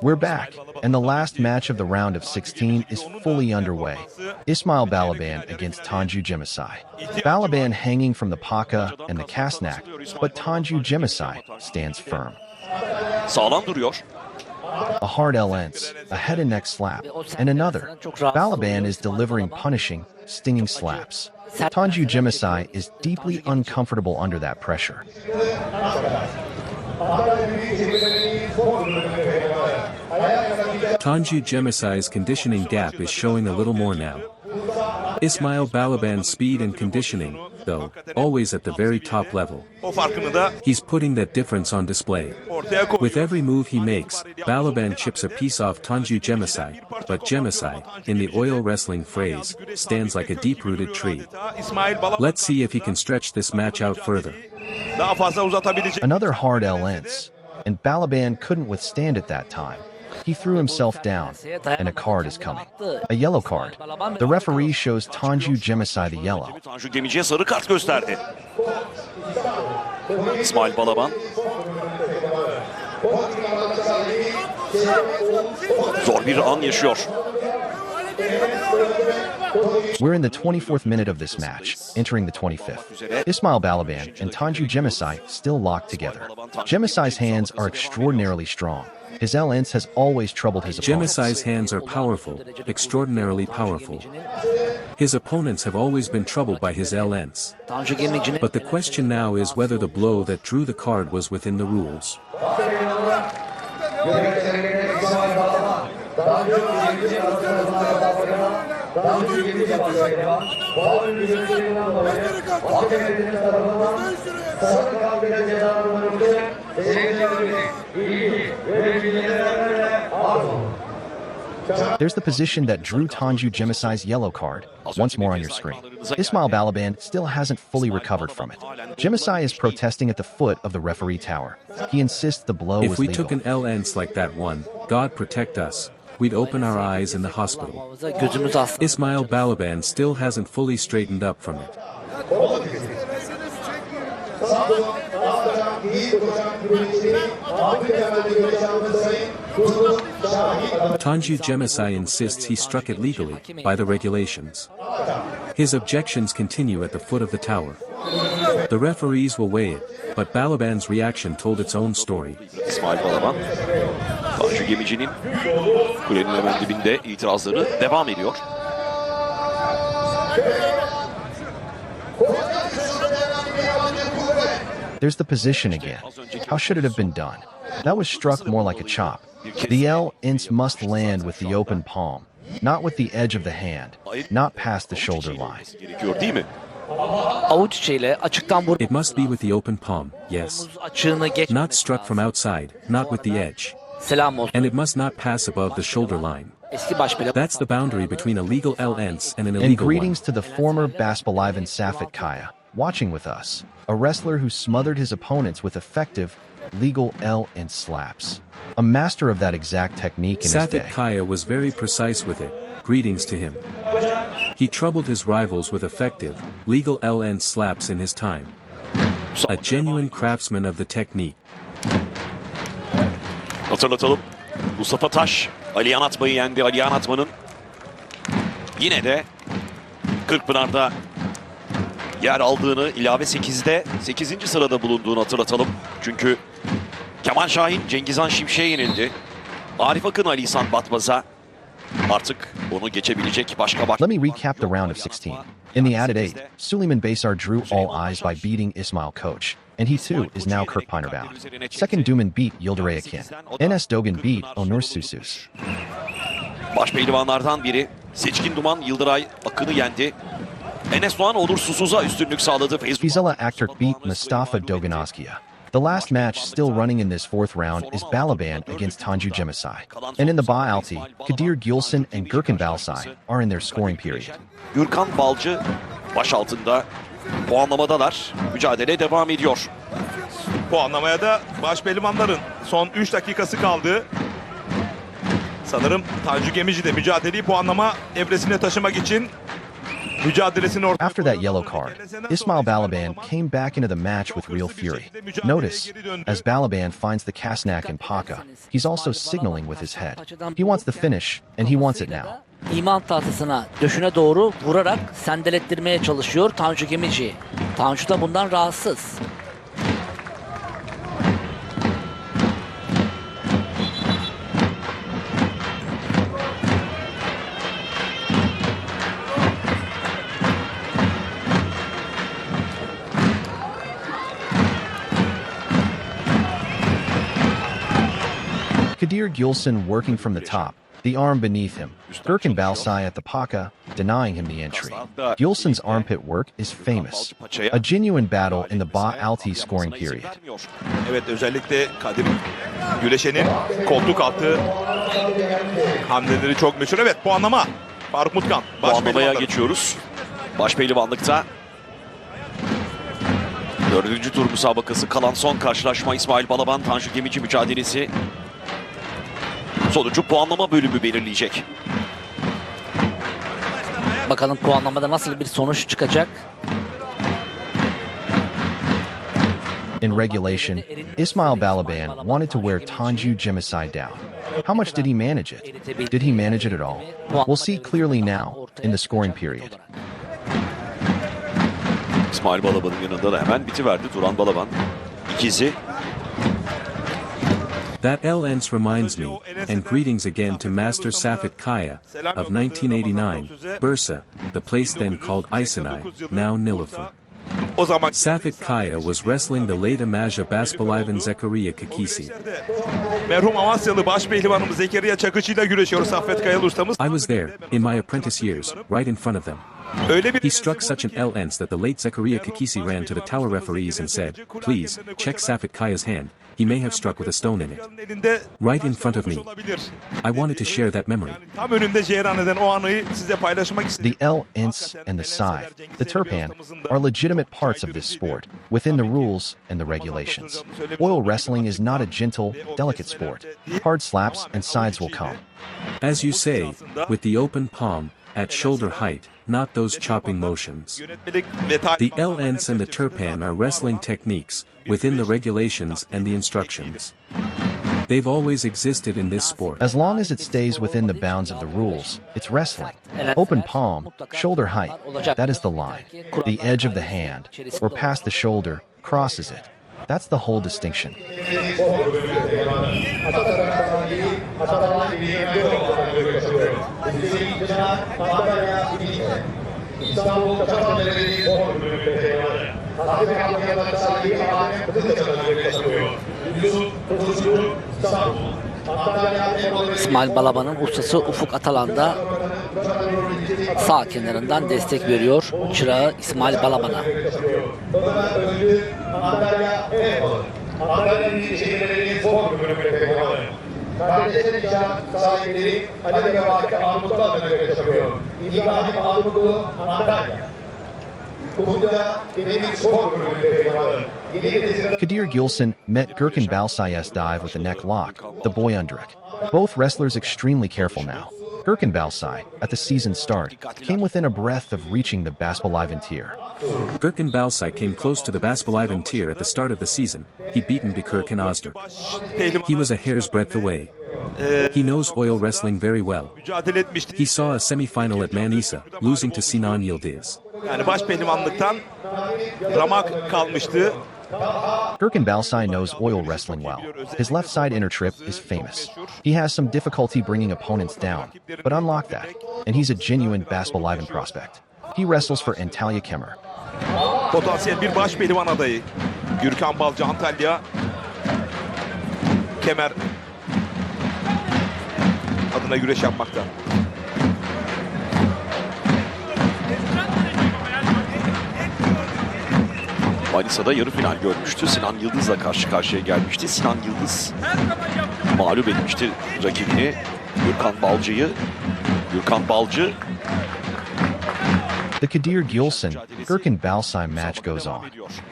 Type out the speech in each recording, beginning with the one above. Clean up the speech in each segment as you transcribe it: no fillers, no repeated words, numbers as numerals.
We're back, and the last match of the round of 16 is fully underway. Ismail Balaban against Tanju Cemasai. Balaban hanging from the Paka and the Kasnak, but Tanju Cemasai stands firm. Sağlam duruyor. A hard L-ence, a head and neck slap, and another. Balaban is delivering punishing, stinging slaps. Tanju Cemasai is deeply uncomfortable under that pressure. Tanju Cemasai's conditioning gap is showing a little more now. Ismail Balaban's speed and conditioning, though, always at the very top level. O farkını da He's putting that difference on display. ortaya koyuyor. With every move he makes, Balaban chips a piece off Tanju Cemasai, but Cemasai, in the oil wrestling phrase, stands like a deep-rooted tree. İsmail Balaban Let's see if he can stretch this match out further. daha fazla uzatabilecek. Another hard L-ence, and Balaban couldn't withstand it that time. He threw himself down, and a card is coming. A yellow card. The referee shows Tanju Cemasai the yellow. Tanju Gemici'ye sarı kart gösterdi. İsmail Balaban. Zor bir an yaşıyor. We're in the 24th minute of this match, entering the 25th. Ismail Balaban and Tanju Cemasai still locked together. Cemasai's hands are extraordinarily strong. His L-ence has always troubled his opponents. Cemasai's hands are powerful, extraordinarily powerful. His opponents have always been troubled by his L-ence. But the question now is whether the blow that drew the card was within the rules. There's the position that drew Tanju Cemasai's yellow card, once more on your screen. Ismail Balaban still hasn't fully recovered from it. Cemasai is protesting at the foot of the referee tower. He insists the blow If was we legal. took an L-ence like that one, God protect us, we'd open our eyes in the hospital. Ismail Balaban still hasn't fully straightened up from it. Tanju Cemasai insists he struck it legally, by the regulations. His objections continue at the foot of the tower. The referees will weigh it, but Balaban's reaction told its own story. İsmail Balaban. Tanju Gemici'nin kulenin hemen dibinde itirazları devam ediyor. There's the position again. How should it have been done? That was struck more like a chop. The L-ence must land with the open palm, not with the edge of the hand, not past the shoulder line. Gerekiyor değil mi? Avuç içiyle açıktan vur. It must be with the open palm, yes. Açığını geç. Not struck from outside, not with the edge. Selam olsun. And it must not pass above the shoulder line. Eski başbela. That's the boundary between a legal L-ence and an And illegal one. greetings to the former Baspalivan Safit Kaya, watching with us, a wrestler who smothered his opponents with effective, legal L-ence slaps. A master of that exact technique in his Safit day. Kaya was very precise with it. Greetings to him. He troubled his rivals with effective, legal L-ence slaps in his time. A genuine craftsman of the technique. Hatırlatalım. Mustafa Taş, Aliyan Atma'yı yendi. Aliyan Atma'nın yine de Kırkpınar'da yer aldığını, ilave 8'de 8. sırada bulunduğunu hatırlatalım. Çünkü Kemal Şahin, Cengizhan Şimşek'e yenildi. Arif Akın, Ali İhsan Batmaz'a artık onu geçebilecek başka Let me recap the round of 16. In the added 8, Suleiman Baysar drew all eyes by beating Ismail Koç, and he too is now Kırkpınar bound. Second Duman beat Yildiray Akin. Enes Dogan beat Onur Susuz. Başpehlivanlardan biri Seçkin Duman, Yıldıray Akın'ı yendi. Enes Doğan, Onur Susuz'a üstünlük sağladı. Fizela Aktürk beat Mustafa Doganaskia. The last match still running in this fourth round is Balaban against Tanju Cemasai. And in the Ba-Alti, Kadir Gülsen and Gürkan Balsay are in their scoring period. Gürkan Balcı baş altında puanlamadalar. Mücadele devam ediyor. Puanlamaya da başpehlivanların son 3 dakikası kaldı. Sanırım Tanju Gemici de mücadeleyi puanlama evresine taşımak için mücadelesini ortaya After that yellow card, Ismail Balaban came back into the match with real fury. Notice, as Balaban finds the Kasnak and Paka, he's also signaling with his head. He wants the finish, and he wants it now. İman tahtasına döşüne doğru vurarak sendelettirmeye çalışıyor Tanju Gemici. Tanju da bundan rahatsız. Kadir Gülsen working from the top, the arm beneath him. Gürkan Balsay at the Paka, denying him the entry. Gülsen's armpit work is famous. A genuine battle in the Ba-Alti scoring period. Evet, özellikle Kadir Güleşen'in koltuk altı hamleleri çok meşhur. Evet, puanlama. Faruk Mutkan. Puanlamaya geçiyoruz. Başpehlivanlıkta 4. tur müsabakası kalan son karşılaşma İsmail Balaban Tanju Gemici mücadelesi. Sonucu puanlama bölümü belirleyecek. Bakalım puanlamada nasıl bir sonuç çıkacak. In regulation, Ismail Balaban wanted to wear Tanju Cemisay down. How much did he manage it? Did he manage it at all? We'll see clearly now in the scoring period. İsmail Balaban'ın yanında da hemen bitiverdi Turan Balaban. İkizi. That L-Ence reminds me, and greetings again to Master Safet Kaya, of 1989, Bursa, the place then called Isinay, now Nilüfer. O zaman Safet Kaya was wrestling the late Amaja Baspalivan Zekeriya Kakisi. merhum Amasyalı başpehlivanımız Zekeriya Çakıcı ile güreşiyor Saffet Kayalı ustamız. I was there, in my apprentice years, right in front of them. Öyle bir He struck such an L-Ence that the late Zekeriya Kakisi ran to the tower referees and said, "Please, check Safet Kaya's hand. He may have struck with a stone in it." elinde Right in front of me. I wanted to share that memory. tam önünde cereyan eden o anıyı size paylaşmak istedim. The L-Ince and the Sai, the Turpan, are legitimate parts of this sport, within the rules and the regulations. Oil wrestling is not a gentle, delicate sport. Hard slaps and sides will come. As you say, with the open palm, at shoulder height, not those chopping motions. Yönetmelik ve The L-Ence and the Turpan are wrestling techniques, within the regulations and the instructions. They've always existed in this sport. As long as it stays within the bounds of the rules, it's wrestling. Open palm, shoulder height, that is the line. The edge of the hand, or past the shoulder, crosses it. That's the whole distinction. İsmail Balaban'ın ustası Ufuk Atalan da sağ kenarından destek veriyor çırağı İsmail Balaban'a. Kardeşlerin şan sahipleri Ali ve Vakı Armutlu'la nöbet yapıyor. İbrahim Armutlu Antalya. Burada Demir Spor Kulübü'nde Kadir Gülsen met Gürkan Balsay's dive with a neck lock, the boy underhook. Both wrestlers extremely careful now. Gürkan Balsay, at the season start, came within a breath of reaching the Baspalivan tier. Gürkan Balsay came close to the Baspalivan tier at the start of the season. He beaten Bekirkan Ozdur. He was a hair's breadth away. He knows oil wrestling very well. Mücadele etmişti. He saw a semi-final at Manisa, losing to Sinan Yildiz. Yani başpehlivanlıktan ramak kalmıştı. Gürkan Balsay knows oil wrestling well. His left side inner trip is famous. He has some difficulty bringing opponents down, but unlocked that, and he's a genuine Baspalivan prospect. He wrestles for Antalya Kemer. Potansiyel bir başpehlivan adayı. Gürkan Balcı Antalya Kemer adına güreş yapmakta. Manisa'da yarı final görmüştü. Sinan Yıldız'la karşı karşıya gelmişti. Sinan Yıldız mağlup etmişti rakibini. Gürkan Balcı'yı. Gürkan Balcı The Kadir Gülsen-Gürkan Balsay match goes on.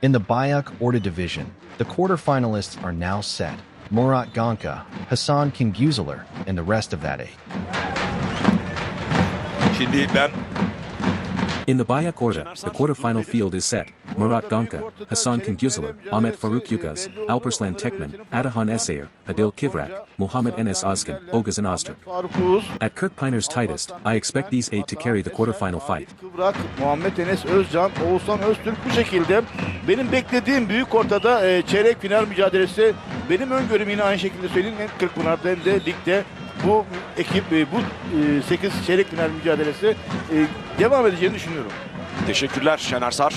In the Bayak Orta division, the quarterfinalists are now set. Murat Ganka, Hasan Kingüzeler, and the rest of that eight. Şimdi ben In the Bayak Orta, the quarterfinal field is set. Murat Donka, Hasan Kangüzler, Ahmet Faruk Yugaz, Alparslan Tekman, Atahan Esayer, Adil Kivrak, Muhammed Enes Ozkan, Oguzhan Ozturk. Faruk Uğuz, At Kirkpiner's tightest, I expect these 8 to carry the quarterfinal fight. Kıvrak, Muhammed Enes Özcan, Oğuzhan Öztürk bu şekilde. Benim beklediğim büyük ortada çeyrek final mücadelesi. Benim öngörüm yine aynı şekilde söyleyeyim. Hem Kırkpınar'da hem de ligde bu ekip, bu 8 çeyrek final mücadelesi devam edeceğini düşünüyorum. Teşekkürler Şener Sar.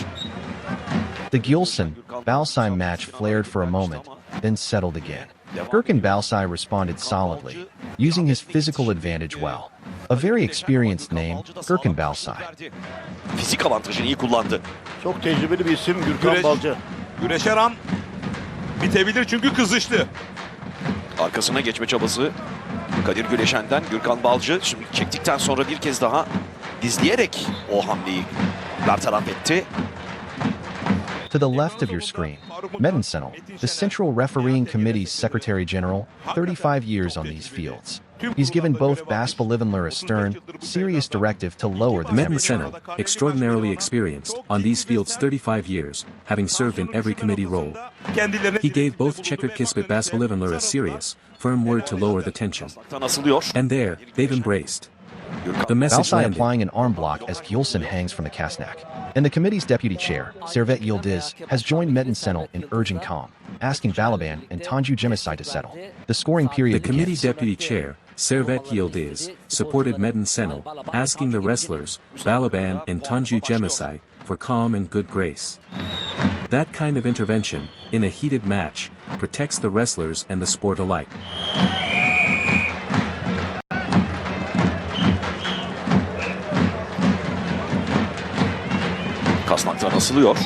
The Gülsen-Balsay match flared for a moment, then settled again. Gürkan Balsay responded solidly, using his physical advantage well. A very experienced name, Gürkan Balsay. Fizik avantajını iyi kullandı. Çok tecrübeli bir isim Gürkan Balcı. Güreş her an bitebilir çünkü kızıştı. Arkasına geçme çabası Kadir Güleşen'den Gürkan Balcı. Şimdi çektikten sonra bir kez daha dizleyerek o hamleyi bertaraf etti. To the left of your screen, Metin Şenol, the Central Refereeing Committee's Secretary General, 35 years on these fields. He's given both Bas Bolivenler a stern, serious directive to lower the Metin temperature. Şenol, extraordinarily experienced, on these fields 35 years, having served in every committee role. Kendilerine He gave both Çekır Kisbet Bas Bolivenler a serious, firm word to lower the tension. Asılıyor. And there, they've embraced. The message Balsay landed. applying an arm block as Gülsen hangs from the Kasnak. And the committee's deputy chair, Servet Yildiz, has joined Metin Şenol in urging calm, asking Balaban and Tanju Cemisay to settle. The scoring The period committee begins. deputy chair, Servet Yildiz, supported Metin Şenol, asking the wrestlers, Balaban and Tanju Cemisay, for calm and good grace. That kind of intervention, in a heated match, protects the wrestlers and the sport alike. Kasnaktan asılıyor.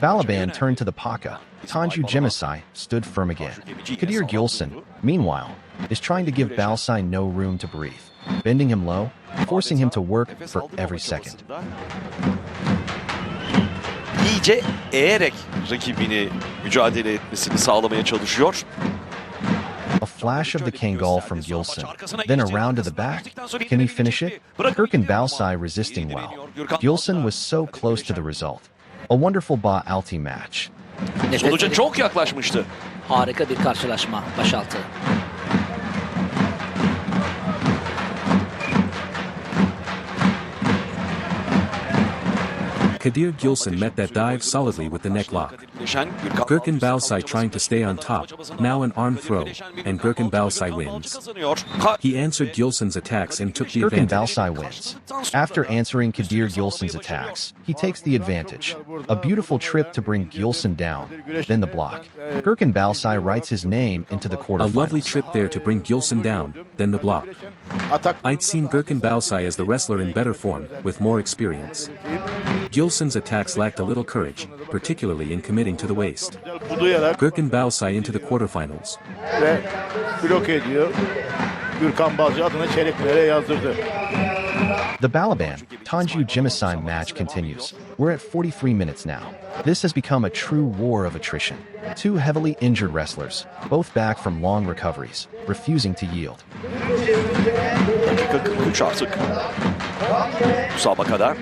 Balaban turned to the Paka. Tanju Cemisay stood firm again. Kadir Gülsen, meanwhile, is trying to give Balsay no room to breathe, bending him low, forcing him to work for every second. İyice eğerek rakibini mücadele etmesini sağlamaya çalışıyor. A flash of the Kangal from Gülsen, then a round to the back. Can he finish it? Gürkan Balsay resisting well. Gülsen was so close to the result. A wonderful Ba-Alti match. Sonuca çok yaklaşmıştı. Harika bir karşılaşma başaltı. Kadir Gülsen met that dive solidly with the neck lock. Gürkan Balsay trying to stay on top, now an arm throw, and Gürkan Balsay wins. He answered Gülsen's attacks and took the Gürkan advantage. Balsay wins. After answering Kadir Gülsen's attacks, he takes the advantage. A beautiful trip to bring Gülsen down, then the block. Gürkan Balsay writes his name into the A lovely quarterfinals. trip there to bring Gülsen down, then the block. Atak I'd seen Gürkan Balsay as the wrestler in better form, with more experience. Gülsen's attacks lacked a little courage, particularly in committing to the waist. budayarak Gürkan Balsay into the quarterfinals. ve blok ediyor. Gürkan Balcı adına çeyrek finale yazdırdı. The Balaban Tanju Cemisay match continues. We're at 43 minutes now. This has become a true war of attrition. Two heavily injured wrestlers, both back from long recoveries, refusing to yield. Dakika 43 artık. Müsabakada.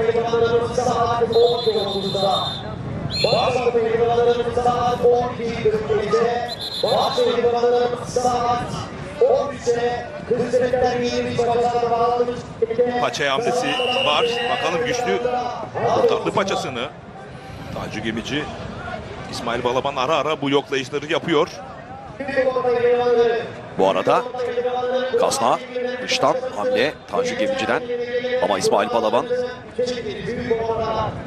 idmanlarımız saat 12.30'da. Başlangıç idmanlarımız saat 12.45'te. Başlangıç idmanlarımız saat 13'te. Kızılderili'den giyilmiş paçalarla bağlanmış. Paça hamlesi var. Bakalım güçlü ortaklı paçasını. Tanju Gemici, İsmail Balaban ara ara bu yoklayışları yapıyor. Bu arada Kasna dıştan hamle Tanju Gemici'den ama İsmail Balaban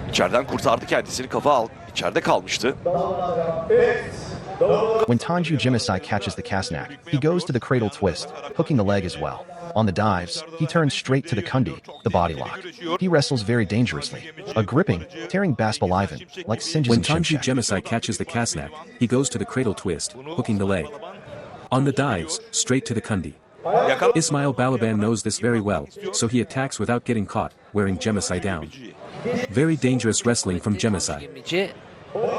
içeriden kurtardı kendisini, içeride kalmıştı. When Tanju Jimisai catches the Kasnak, he goes to the cradle twist, hooking the leg as well. On the dives, he turns straight to the kundi, the body lock. He wrestles very dangerously, a gripping, tearing Baspalivan, like Sinjas When and Tanju Shimshak. Gemisai catches the Kasnak, he goes to the cradle twist, hooking the leg. On the dives, straight to the kundi. Yakala. Ismail Balaban knows this very well, so he attacks without getting caught, wearing Gemisai down. Very dangerous wrestling from Gemisai. Gemici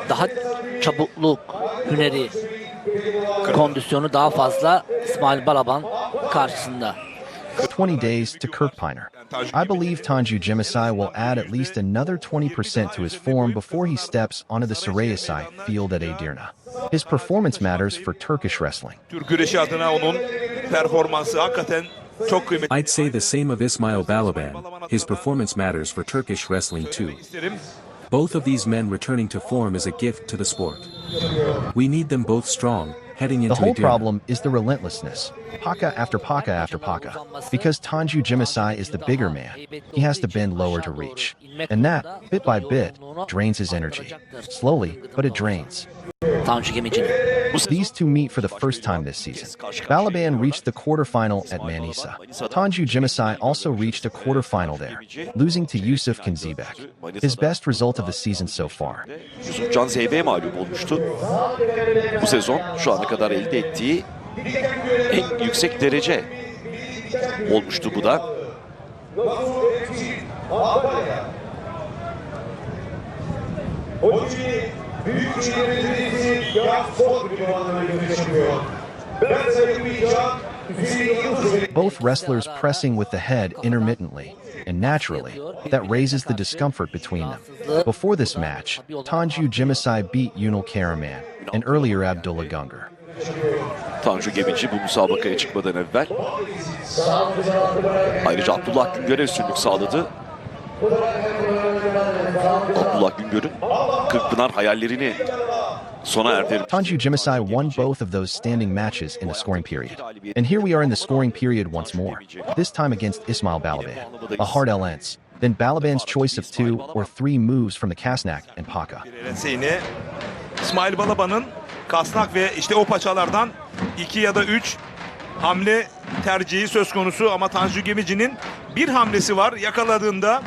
daha çabukluk, hüneri, kondisyonu daha fazla İsmail Balaban karşısında. 20 days to Kirkpiner. I believe Tanju Jimisai will add at least another 20% to his form before he steps onto the Sarayasai field at Edirne. His performance matters for Turkish wrestling. Türk güreşi adına onun performansı hakikaten çok kıymetli. I'd say the same of Ismail Balaban, his performance matters for Turkish wrestling too. İsterim. Both of these men returning to form is a gift to the sport. We need them both strong, heading The into whole Edirne. problem is the relentlessness, Paka after Paka after Paka. Because Tanju Jimisai is the bigger man, he has to bend lower to reach. And that, bit by bit, drains his energy. Slowly, but it drains. Tanju Gemici'nin. These two meet for the first time this season. Balaban reached the quarterfinal at Manisa. Tanju Jimisai also reached a quarterfinal there, losing to Yusuf Kanzibek. His best result of the season so far. Yusuf Can Zeybek'e mağlup olmuştu. Bu sezon şu ana kadar elde ettiği en yüksek derece olmuştu bu da. Büyük şehirlerimizi yaz spor kulübüne görüşüyor. Ben sayılmayacağım. Both wrestlers pressing with the head intermittently and naturally, that raises the discomfort between them. Before this match, Tanju Jimisai beat Yunal Karaman and earlier Abdullah Gungar. Tanju Gemici bu müsabakaya çıkmadan evvel ayrıca Abdullah Güngör'e üstünlük sağladı. Abdullah Güngör'ün Kırkpınar hayallerini sona erdirdi. Tanju Jimisai won both of those standing matches in the scoring period. And here we are in the scoring period once more, this time against Ismail Balaban. A hard ends. Then Balaban's choice of 2 or 3 moves from the Kasnak and Paka. Yine İsmail Balaban'ın kasnak ve işte o paçalardan 2 ya da 3 hamle tercihi söz konusu ama Tanju Gemici'nin bir hamlesi var. Yakaladığında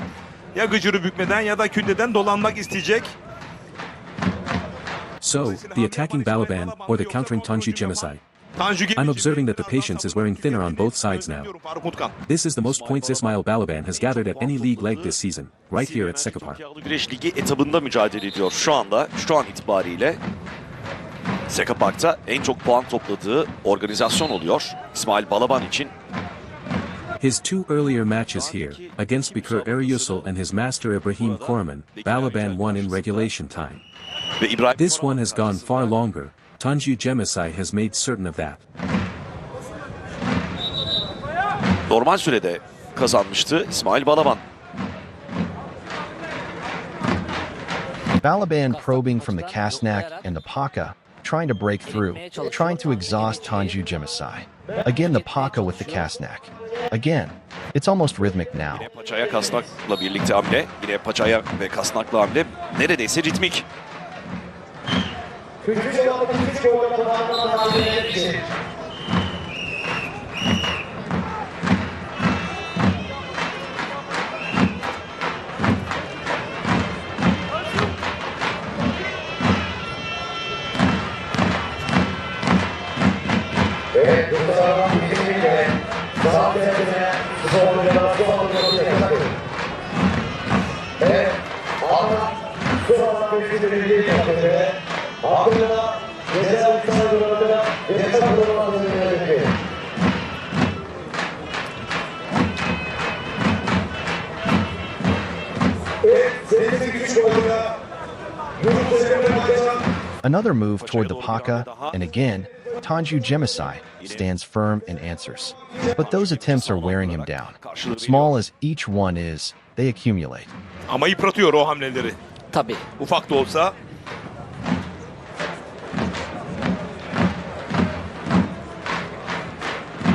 ya gıcırı bükmeden ya da kündeden dolanmak isteyecek. So, the attacking Balaban or the countering Tanju Gemisai. I'm observing that the patience is wearing thinner on both sides now. This is the most points Ismail Balaban has gathered at any league leg this season, right here at Sekipar. Güreş Ligi etabında mücadele ediyor şu an itibariyle. Sekapark'ta en çok puan topladığı organizasyon oluyor İsmail Balaban için. His 2 earlier matches here, against Bikir Eryusul and his master Ibrahim Koraman, Balaban won in regulation time. Ve İbrahim This one has gone far longer. Tanju Gemisai has made certain of that. normal sürede kazanmıştı İsmail Balaban. Balaban probing from the Kasnak and the Paka, trying to break through, trying to exhaust Tanju Jimisai. Again the Paka with the Kasnak. Again, it's almost rhythmic now. Yine paçaya kasnakla birlikte hamle. Yine paçaya ve kasnakla hamle. Neredeyse ritmik. Evet, bu sıradan kesinlikle sağ tarafına spor federasyonu yakaladı. Evet, ama sıradan kesinlikle yakaladı. Ardından ceza uçlarında yasak olmasını yönetti. Senin güç boyunca Yunus Emre Başkan Another move toward the Paka, and again, Tanju Gemisai stands firm and answers. But those attempts are wearing him down. Small as each one is, they accumulate. Ama yıpratıyor o hamleleri. Tabii. Ufak da olsa.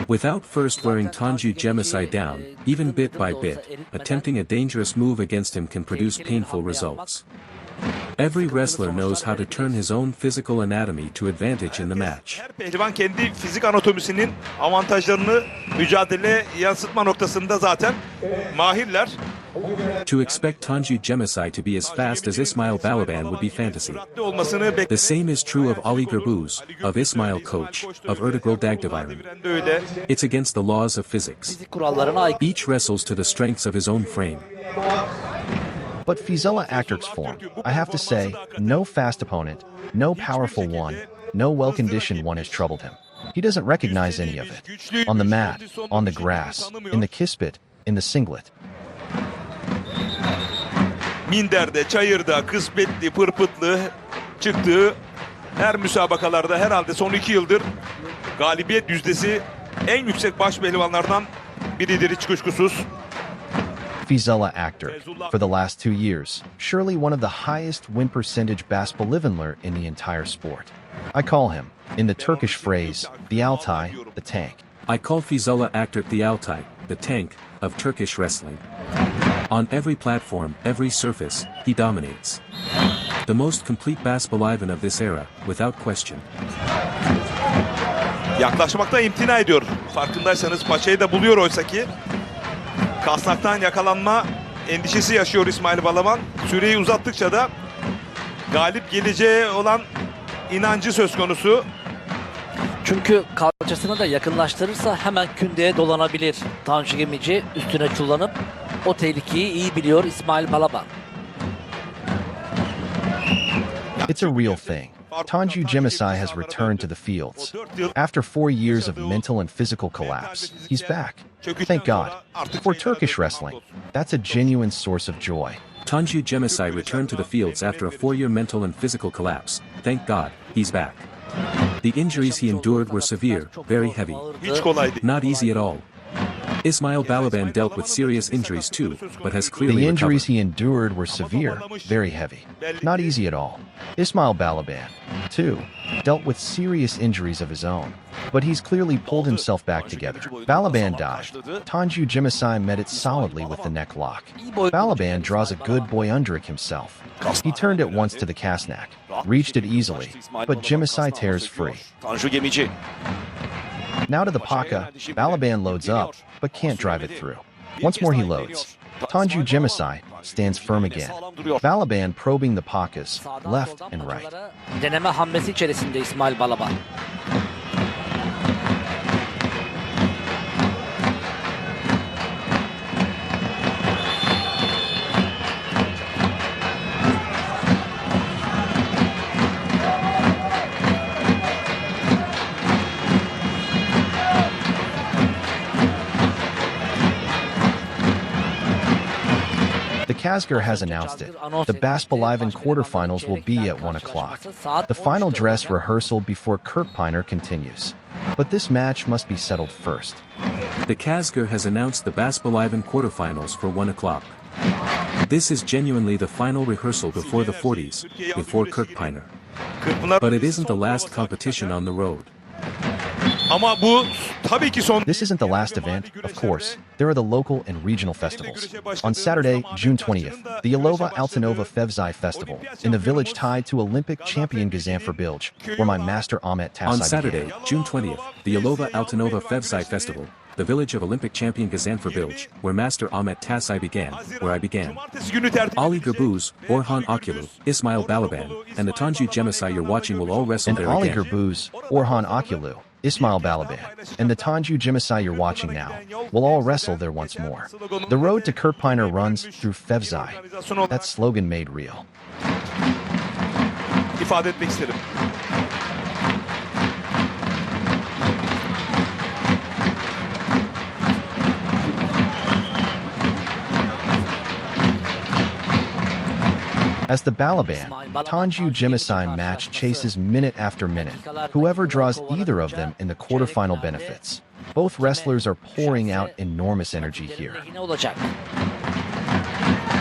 Without first wearing Tanju Gemisai down, even bit by bit, attempting a dangerous move against him can produce painful results. Every wrestler knows how to turn his own physical anatomy to advantage in the match. Her pehlivan kendi fizik anatomisinin avantajlarını mücadele yansıtma noktasında zaten mahirler. To expect Tanju Gemisai to be as fast as Ismail Balaban would be fantasy. Süratli olmasını The same is true of Ali Gürbüz, of Ismail Koç, of Ertuğrul Dagdeviren. bekleyen de öyle. It's against the laws of physics. Fizik kurallarına aykırı. Each wrestles to the strengths of his own frame. But Fizela Akturk's form, I have to say, no fast opponent, no powerful one, no well-conditioned one has troubled him. He doesn't recognize any of it. On the mat, on the grass, in the kispit, in the singlet. Minder'de, çayırda, kısmetli, pırpıtlı çıktığı her müsabakalarda herhalde son 2 yıldır galibiyet yüzdesi en yüksek baş pehlivanlardan biridir hiç kuşkusuz. Fizela Akturk, for the last 2 years, surely one of the highest win percentage Bas-Bolivenler in the entire sport. I call him, in the Turkish phrase, the Altay, the tank. I call Fizela Akturk the Altay, the tank, of Turkish wrestling. On every platform, every surface, he dominates. The most complete Bas-Boliven of this era, without question. Yaklaşmakta imtina ediyor. Farkındaysanız paçayı da buluyor oysa ki. Kasnaktan yakalanma endişesi yaşıyor İsmail Balaban. Süreyi uzattıkça da galip geleceğe olan inancı söz konusu. Çünkü kalçasını da yakınlaştırırsa hemen kündeye dolanabilir. Tanju Gemici üstüne çullanıp o tehlikeyi iyi biliyor İsmail Balaban. It's a real thing. Tanju Gemisai has returned to the fields. After 4 years of mental and physical collapse, he's back. Thank God. For Turkish wrestling, that's a genuine source of joy. Tanju Gemisai returned to the fields after a 4-year mental and physical collapse. Thank God, he's back. The injuries he endured were severe, very heavy. Hiç kolay değil. Not easy at all. Ismail Balaban dealt with serious injuries too, but has The clearly injuries recovered. he endured were severe, very heavy. Not easy at all. Ismail Balaban, too, dealt with serious injuries of his own, but he's clearly pulled himself back together. Balaban dived. Tanju Gemisai met it solidly with the neck lock. Balaban draws a good boy underick himself. He turned it once to the Kasnak, reached it easily, but Gemisai tears free. Tanju Gemici. Now to the Paka, Balaban loads up, but can't drive it through. Once more he loads. Tanju Gemisai stands firm again. Balaban probing the Pakas, left and right. Deneme hamlesi içerisinde İsmail Balaban. The Kazgar has announced it. The Bas-Boliven quarterfinals will be at 1 o'clock. The final dress rehearsal before Kirkpiner continues. But this match must be settled first. The Kazgar has announced the Bas-Boliven quarterfinals for 1 o'clock. This is genuinely the final rehearsal before the 40s, before Kirkpiner. Kırpınar. But it isn't the last competition on the road. Ama bu tabii ki son. This isn't the last event, of course. There are the local and regional festivals. On Saturday, June 20th, the Yalova Altanova Fevzai Festival, in the village tied to Olympic champion Gazanfer Bilge, where my master Ahmet Tasay On Saturday, began. June 20th, the Yalova Altanova Fevzai Festival, the village of Olympic champion Gazanfer Bilge, where Master Ahmet Tasay began, where I began. Cumartesi günü tertip. Ali Gürbüz, Orhan Akulu, Ismail Balaban, and the Tanju Gemisai you're watching will all wrestle And there Ali again. Gürbüz, Orhan Akulu, Ismail Balaban, and the Tanju Gemisai you're watching now will all wrestle there once more. The road to Kirkpiner runs through Fevzai. That slogan made real. ifade etmek isterim. As the Balaban, Tanju Jimisai match chases minute after minute, whoever draws either of them in the quarterfinal benefits. Both wrestlers are pouring out enormous energy here. Lehine olacak.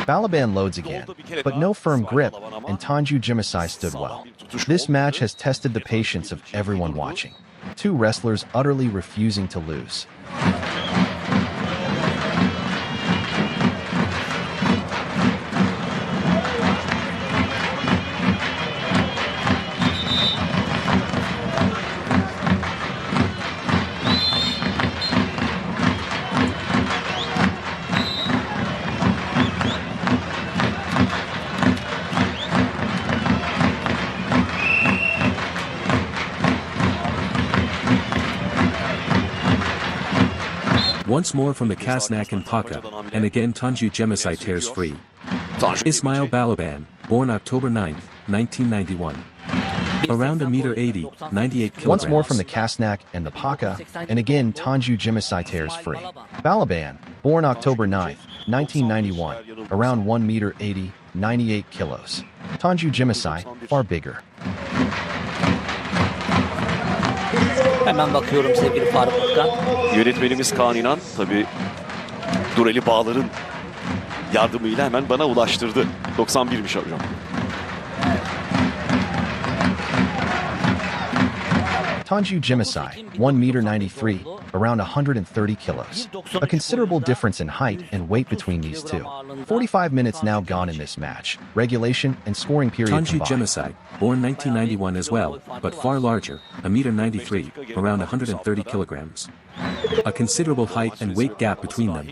Balaban loads again, but no firm grip, and Tanju Jimisai stood well. This match has tested the patience of everyone watching. Two wrestlers utterly refusing to lose. Once more from the Kasnak and Paka, and again Tanju Jimisai tears free. Ismail Balaban, born October 9, 1991. Around 1m80, 98 kilograms. Once more from the Kasnak and the Paka, and again Tanju Jimisai tears free. Balaban, born October 9, 1991, around 1m80, 98 kilos. Tanju Jimisai, far bigger. Hemen bakıyorum sevgili Faruk Utkan. Yönetmenimiz Kaan İnan tabii Dureli Bağlar'ın yardımıyla hemen bana ulaştırdı. 91'miş hocam. Tanju Jimisai, 1m93, around 130 kilos. A considerable difference in height and weight between these two. 45 minutes now gone in this match. Regulation and scoring period Tanju combined. Jimisai, born 1991 as well, but far larger, 1m93, around 130 kilograms. A considerable height and weight gap between them.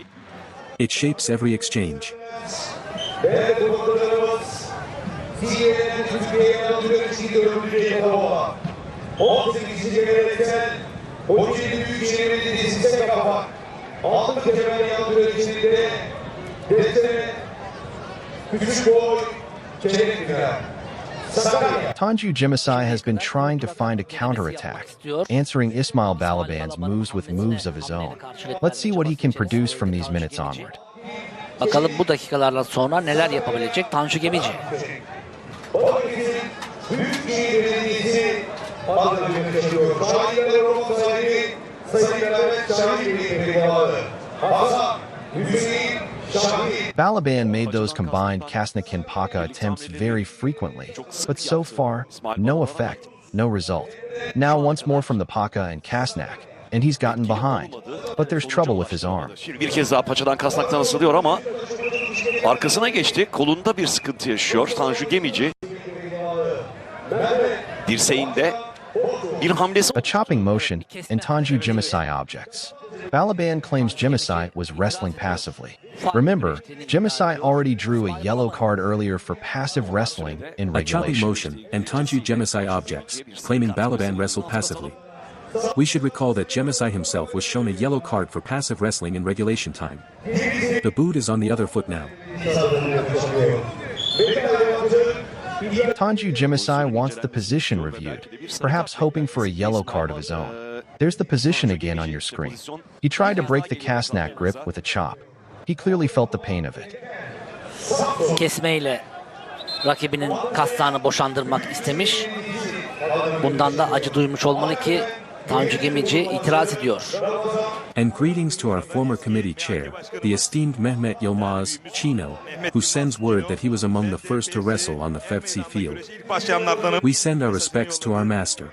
It shapes every exchange. Ve konuklarımız Türkiye'nin Türkiye'ye aldığı için görüldüğü kova. 18. yöneten Kocaeli Büyükşehir Belediyesi'ne kafa. Altın Kemal Yandığı içinde Destere Küçük Boy Çeyrek Final. Sakarya. Tanju Jimisai has been trying to find a counterattack, answering Ismail Balaban's moves with moves of his own. Let's see what he can produce from these minutes onward. Bakalım bu dakikalardan sonra neler yapabilecek Tanju Gemici. Balıkesir Büyükşehir Belediyesi adına yönetiyor. Şahinler Roma sahibi Sayın Mehmet Şahin Bey'e bağlı. Hasan Hüseyin Şahin. Balaban made those combined Kasnak Paka attempts very frequently, but so far, no effect, no result. Now once more from the Paka and Kasnak, and he's gotten behind. But there's trouble with his arm. Bir kez daha paçadan kasnaktan ısılıyor ama arkasına geçti. Kolunda bir sıkıntı yaşıyor Tanju Gemici. Dirseğinde bir hamlesi. A chopping motion, and Tanju Jimisai objects. Balaban claims Jimisai was wrestling passively. Remember, Jimisai already drew a yellow card earlier for passive wrestling in A chopping regulation. motion, and Tanju Jimisai objects, claiming Balaban wrestled passively. We should recall that Jimisai himself was shown a yellow card for passive wrestling in regulation time. The boot is on the other foot now. Tanju Jimisai wants the position reviewed, perhaps hoping for a yellow card of his own. There's the position again on your screen. He tried to break the Kasnak grip with a chop. He clearly felt the pain of it. Kesmeyle rakibinin kasnağını boşandırmak istemiş. Bundan da acı duymuş olmalı ki Tanju Gemici itiraz ediyor. And greetings to our former committee chair, the esteemed Mehmet Yilmaz Chino, who sends word that he was among the first to wrestle on the FEFC field. İlk başlayanlardanım. We send our respects to our master.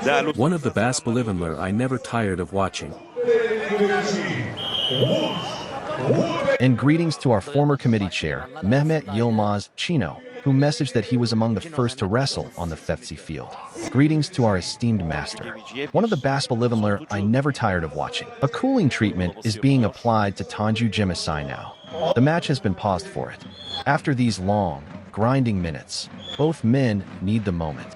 Değerli One of the best Bolivianler I never tired of watching. And greetings to our former committee chair, Mehmet Yilmaz Chino, who messaged that he was among the first to wrestle on the FEFC field. Greetings to our esteemed master. One of the best Bolivianler I never tired of watching. A cooling treatment is being applied to Tanju Jimisai now. The match has been paused for it. After these long, grinding minutes, both men need the moment.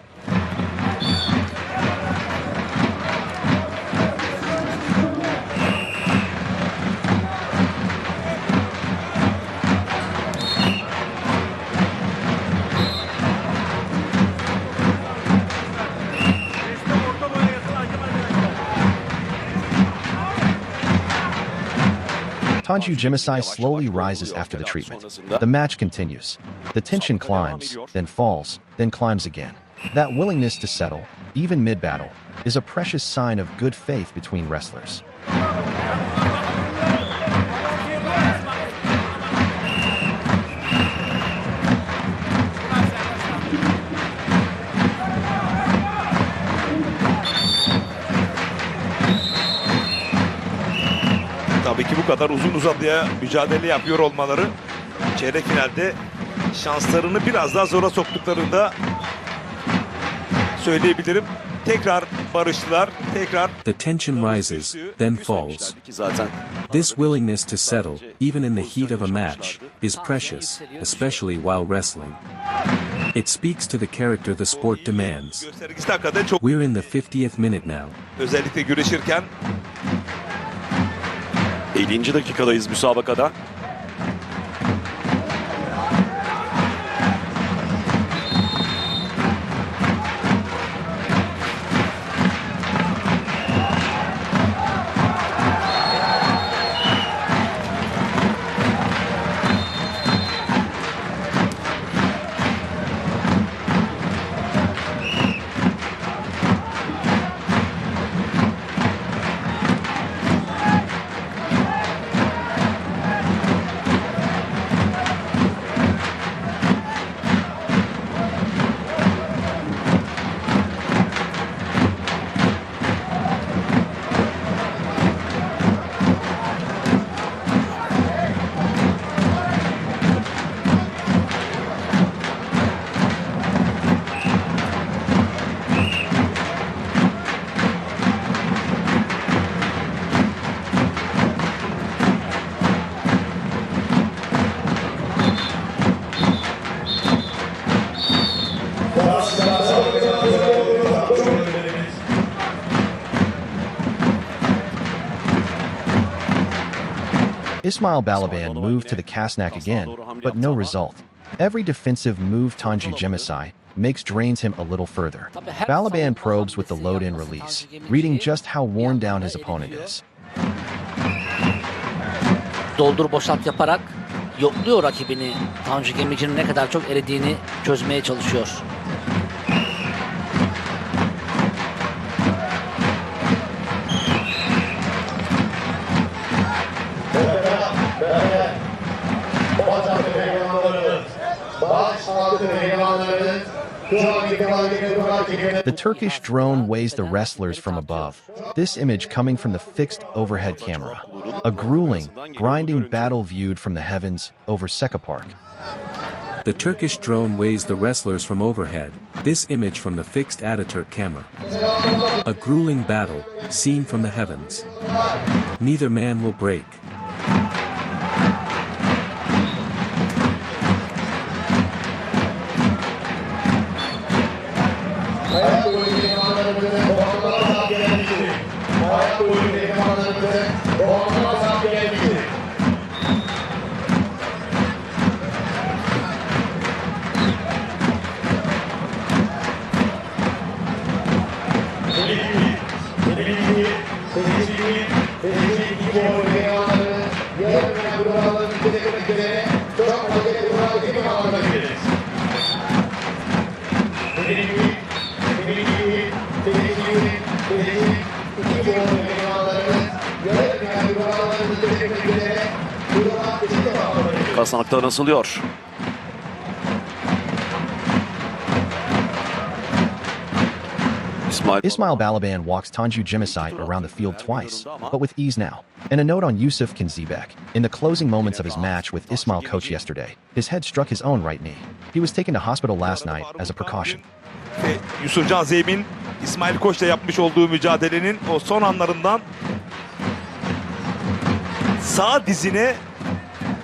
Tanju Jimasai slowly rises after the treatment. The match continues. The tension climbs, then falls, then climbs again. That willingness to settle, even mid-battle, is a precious sign of good faith between wrestlers. Tabii ki bu kadar uzun uzadıya mücadele yapıyor olmaları çeyrek finalde şanslarını biraz daha zora soktuklarını da söyleyebilirim. Tekrar barıştılar, tekrar The tension rises, then falls. Zaten This willingness to settle, even in the heat of a match, is precious, especially while wrestling. It speaks to the character the sport demands. göstergesi de hakikaten çok We're in the 50th minute now. özellikle güreşirken 50. dakikadayız müsabakada. Ismail Balaban moved to the Kasnak again, but no result. Every defensive move Tanju Jimasai makes drains him a little further. Balaban probes with the load-in release, reading just how worn down his opponent is. Doldur boşalt yaparak yokluyor rakibini. Tanju Gemici'nin ne kadar çok eridiğini çözmeye çalışıyor. The Turkish drone weighs the wrestlers from above. This image coming from the fixed overhead camera. A grueling, grinding battle viewed from the heavens over Seka Park. The Turkish drone weighs the wrestlers from overhead, this image from the fixed Ataturk camera. A grueling battle, seen from the heavens. Neither man will break. Kasnak'ta nasılıyor? Ismail Balaban walks Tanju Jimasai around the field twice, but with ease now. And a note on Yusuf Kanzibek. In the closing moments of his match with Ismail Koç yesterday, his head struck his own right knee. He was taken to hospital last night as a precaution. ve Yusufcan Zeyb'in İsmail Koç'la yapmış olduğu mücadelenin o son anlarından sağ dizine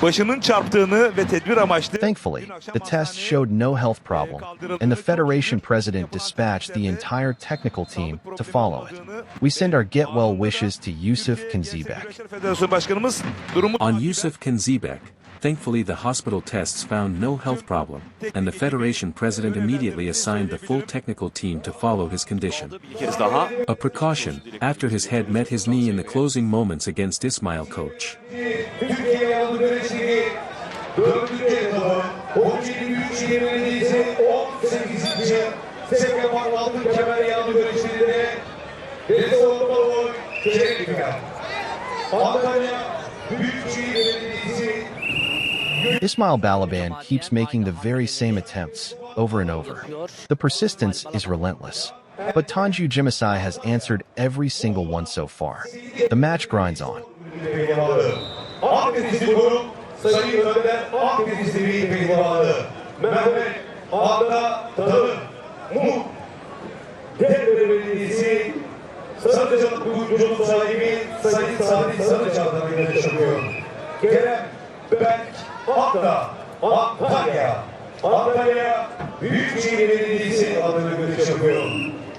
başının çarptığını ve tedbir amaçlı. Thankfully, the test showed no health problem, and the Federation president dispatched the entire technical team to follow it. We send our get well wishes to Yusuf Kanzibek. Federasyon Başkanımız durumu On Yusuf Kanzibek, Thankfully the hospital tests found no health problem, and the federation president immediately assigned the full technical team to follow his condition. Bir kez daha. A precaution, after his head met his knee in the closing moments against Ismail Koç. Türkiye Yanlı Güreşleri 4. etabı Kocaeli Büyükşehir Belediyesi 18. Sekreter Altın Kemer Yanlı Güreşleri'nde Rezoğlu Baloy çeyrek final. Antalya Büyükşehir Belediyesi Ismail Balaban keeps making the very same attempts over and over. The persistence is relentless. But Tanju Jimasai has answered every single one so far. The match grinds on. Akdeniz Sporu Sayın Önder Akdeniz TV pehlivanı Mehmet Arda Tanır Mut Devre Belediyesi Sarıcan Kuyumculuğu sahibi Sayın Sadi Sarıcan'dan güreş yapıyor. Kerem Berk Akta Antalya Antalya Büyükşehir Belediyesi adına güreş yapıyor.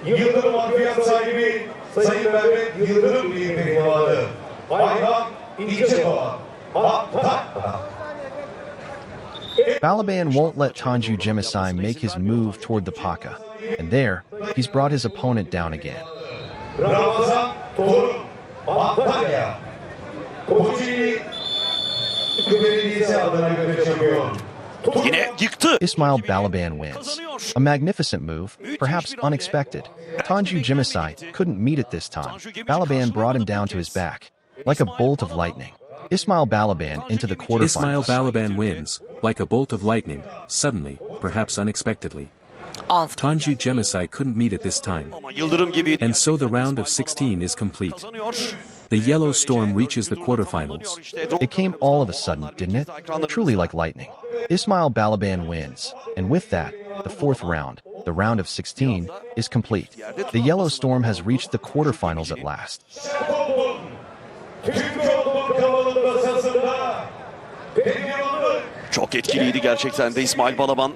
Yıldırım Harfiyat sahibi Sayın Mehmet Yıldırım Bey'in pehlivanı Ayhan İncedoğan Antalya. Balaban won't let Tanju Jimasai make his move toward the Paka. And there, he's brought his opponent down again. Ramazan Torun Antalya Kocaeli Belediyesi adına güreş yapıyor. Yine yıktı. Ismail Balaban wins. A magnificent move, perhaps unexpected. Tanju Jimasai couldn't meet it this time. Balaban brought him down to his back, like a bolt of lightning. Ismail Balaban into the Ismail quarterfinals. Balaban wins, like a bolt of lightning, suddenly, perhaps unexpectedly. Tanju Jimasai couldn't meet it this time. Ama Yıldırım gibi And so the round of 16 is complete. kazanıyor. The Yellow Storm reaches the quarterfinals. It came all of a sudden, didn't it? Truly like lightning. Ismail Balaban wins. And with that, the fourth round, the round of 16, is complete. The Yellow Storm has reached the quarterfinals at last. Çok etkiliydi gerçekten de İsmail Balaban.